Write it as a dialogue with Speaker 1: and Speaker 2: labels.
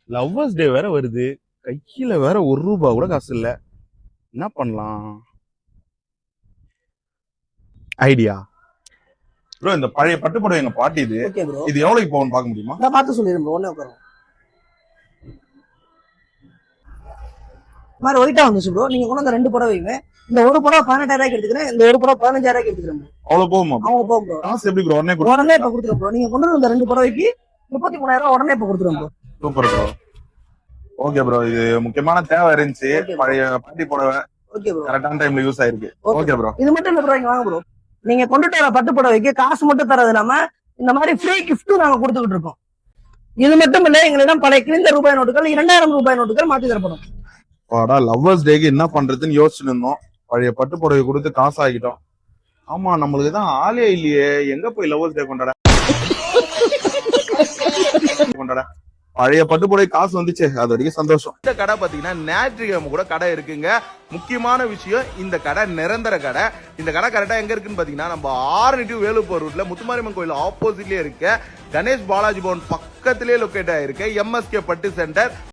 Speaker 1: Lovers day வேற வருது. கையில வேற ₹1 கூட காசு இல்ல. என்ன பண்ணலாம்? ஐடியா ப்ரோ, இந்த பழைய பட்டு புடவை எங்க பாட்டி இது.
Speaker 2: Okay bro.
Speaker 1: இது எவ்வளவுக்கு போகும்னு பார்க்க முடியுமா?
Speaker 2: நான் பார்த்து சொல்லிடுறேன் ப்ரோ. ஒண்ணே உட்காருங்க. மாதிரி ஒயிட்டா வந்துச்சு ப்ரோ. நீங்க கொண்டு வந்த 2 புடவையுமே இந்த ஒரு புடவை 18,000 எடுத்துக்கிறேன், இந்த ஒரு புடவை 15,000 எடுத்துக்கிறேன் ப்ரோ.
Speaker 1: அவ்வளவு போகுமா?
Speaker 2: அவங்க போகும் ப்ரோ.
Speaker 1: காசு எப்படி ப்ரோ? உடனே
Speaker 2: உடனே இப்ப கொடுத்துருவோம் ப்ரோ. நீங்க கொண்டு வந்த 2 புடவைக்கு 33,000 உடனே இப்ப கொடுத்துருவோம் bro.
Speaker 1: Super bro. Okay bro, இது முக்கியமான தேவை இருந்துச்சு.
Speaker 2: Okay bro.
Speaker 1: பழைய பாட்டி புடவை
Speaker 2: ஓகே ப்ரோ.
Speaker 1: கரெக்டான டைம்ல யூஸ் ஆயிருக்கு. Okay bro.
Speaker 2: இது மட்டும் இல்ல ப்ரோ, இங்க வாங்க ப்ரோ. நீங்க கொண்டுட்டு வர பட்டு புடவைக்கு காசு மட்டும் தரது இல்லாம இந்த மாதிரி ஃப்ரீ கிஃப்ட்டும் நாங்க கொடுத்துக்கிட்டு இருக்கோம். இது மட்டும் இல்ல, எங்களிடம் பழைய கிழிந்த ரூபாய் நோட்டுகள் 2000 ரூபாய் நோட்டுகள் மாத்தி தரப்படும்.
Speaker 1: வாடா, லவ்வர்ஸ் டேக்கு என்ன பண்றதுன்னு யோசிச்சுட்டு இருந்தோம். பழைய பட்டு புடவை கொடுத்து காசு ஆகிட்டோம். ஆமா, நம்மளுக்கு தான் ஆளே இல்லையே. எங்க போய் லவ்வர்ஸ் டே கொண்டாட? பழைய பட்டு புடவை காசு வந்துச்சு, அது வரைக்கும் சந்தோஷம்.
Speaker 3: இந்த கடை பாத்தீங்கன்னா ஞாயிற்றுக்கிழமை கூட கடை இருக்குங்க. முக்கியமான விஷயம், இந்த கடை நிரந்தர கடை. இந்த கடை கரெக்டா எங்க இருக்குன்னு பாத்தீங்கன்னா நம்ம 6 to வேலுப்பூர் ரூட்ல முத்துமாரியம்மன் கோயில் ஆப்போசிட்லயே இருக்க கணேஷ் பாலாஜி பவன் பக்கத்திலேயே லொக்கேட் ஆயிருக்கு MSK பட்டு சென்டர்.